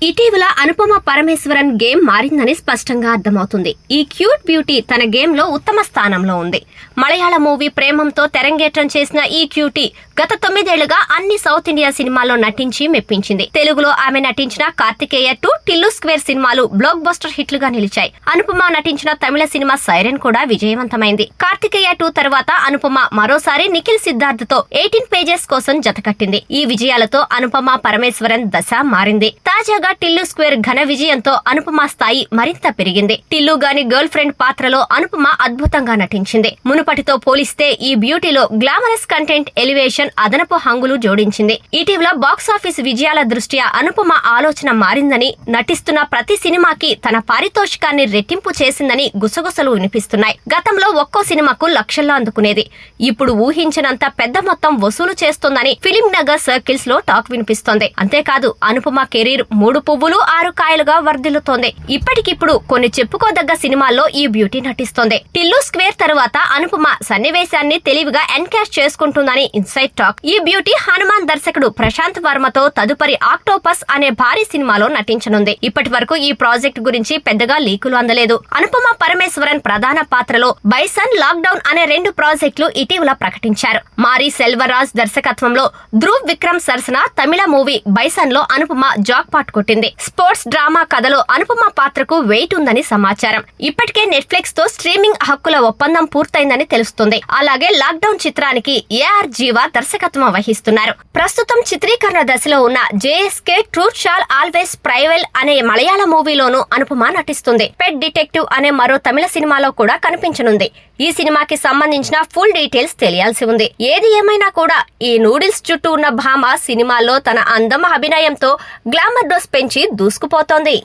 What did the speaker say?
ఇటీవల అనుపమ పరమేశ్వరన్ గేమ్ మారిందని స్పష్టంగా అర్థమవుతుంది. ఈ క్యూట్ బ్యూటీ తన గేమ్ లో ఉత్తమ స్థానంలో ఉంది. మలయాళ మూవీ ప్రేమంతో తెరంగేట్రం చేసిన ఈ క్యూటీ గత 9 ఏళ్లుగా అన్ని సౌత్ ఇండియా సినిమాల్లో నటించి మెప్పించింది. తెలుగులో ఆమె నటించిన కార్తికేయ 2, టిల్లు స్క్వేర్ సినిమాలు బ్లాక్ బస్టర్ హిట్లుగా నిలిచాయి. అనుపమ నటించిన తమిళ సినిమా సైరన్ కూడా విజయవంతమైంది. కార్తికేయ 2 తర్వాత అనుపమ మరోసారి నిఖిల్ సిద్ధార్థ్ తో 18 పేజెస్ కోసం జతకట్టింది. ఈ విజయాలతో అనుపమ పరమేశ్వరన్ దశ మారింది. తాజాగా టిల్లు స్క్వేర్ ఘన విజయంతో అనుపమ స్థాయి మరింత పెరిగింది. టిల్లు గాని గర్ల్ ఫ్రెండ్ పాత్రలో అనుపమ అద్భుతంగా నటించింది. మునుపటితో పోలిస్తే ఈ బ్యూటీలో గ్లామరస్ కంటెంట్, ఎలివేషన్, అదనపు హంగులు జోడించింది. ఇటీవల బాక్సాఫీస్ విజయాల దృష్ట్యా అనుపమ ఆలోచన మారిందని, నటిస్తున్న ప్రతి సినిమాకి తన పారితోషికాన్ని రెట్టింపు చేసిందని గుసగుసలు వినిపిస్తున్నాయి. గతంలో ఒక్కో సినిమాకు లక్షల్లో అందుకునేది. ఇప్పుడు ఊహించినంత పెద్ద మొత్తం వసూలు చేస్తోందని ఫిలిం నగర్ సర్కిల్స్ లో టాక్ వినిపిస్తోంది. అంతేకాదు అనుపమ కెరీర్ 3 పువ్వులు 6 కాయలుగా వర్ధిల్లుతోంది. ఇప్పటికిప్పుడు కొన్ని చెప్పుకోదగ్గ సినిమాల్లో ఈ బ్యూటీ నటిస్తోంది. టిల్లు స్క్వేర్ తరువాత అనుపమ సన్నివేశాన్ని తెలివిగా ఎన్కాష్ చేసుకుంటుందని ఇన్సైడ్ టాక్. ఈ బ్యూటీ హనుమాన్ దర్శకుడు ప్రశాంత్ వర్మతో తదుపరి ఆక్టోపస్ అనే భారీ సినిమాలో నటించనుంది. ఇప్పటి వరకు ఈ ప్రాజెక్ట్ గురించి పెద్దగా లీకులు అందలేదు. అనుపమ పరమేశ్వరన్ ప్రధాన పాత్రలో బైసన్, లాక్డౌన్ అనే 2 ప్రాజెక్టులు ఇటీవల ప్రకటించారు. మారి సెల్వరాజ్ దర్శకత్వంలో ధ్రువ్ విక్రమ్ సరసన తమిళ మూవీ బైసన్ లో అనుపమ జాక్ పాట్ కొట్టింది. స్పోర్ట్స్ డ్రామా కథలో అనుపమ పాత్రకు వెయిట్ ఉందని సమాచారం. ఇప్పటికే నెట్ఫ్లిక్స్ తో స్ట్రీమింగ్ హక్కుల ఒప్పందం పూర్తయిందని తెలుస్తుంది. అలాగే లాక్డౌన్ చిత్రానికి ఏఆర్ జీవా దర్శకత్వం వహిస్తున్నారు. ప్రస్తుతం చిత్రీకరణ దశలో ఉన్న జేఎస్కే ట్రూత్ షాల్ ఆల్వేస్ ప్రైవెల్ అనే మలయాళ మూవీలోనూ అనుపమ నటిస్తుంది. పెట్ డిటెక్టివ్ అనే మరో తమిళ సినిమాలో కూడా కనిపించనుంది. ఈ సినిమాకి సంబంధించిన ఫుల్ డీటెయిల్స్ తెలియాల్సి ఉంది. ఏది ఏమైనా కూడా ఈ నూడిల్స్ చుట్టూ ఉన్న భామ సినిమాల్లో తన అందం, అభినయంతో గ్లామర్ డోస్ పెంచి దూసుకుపోతోంది.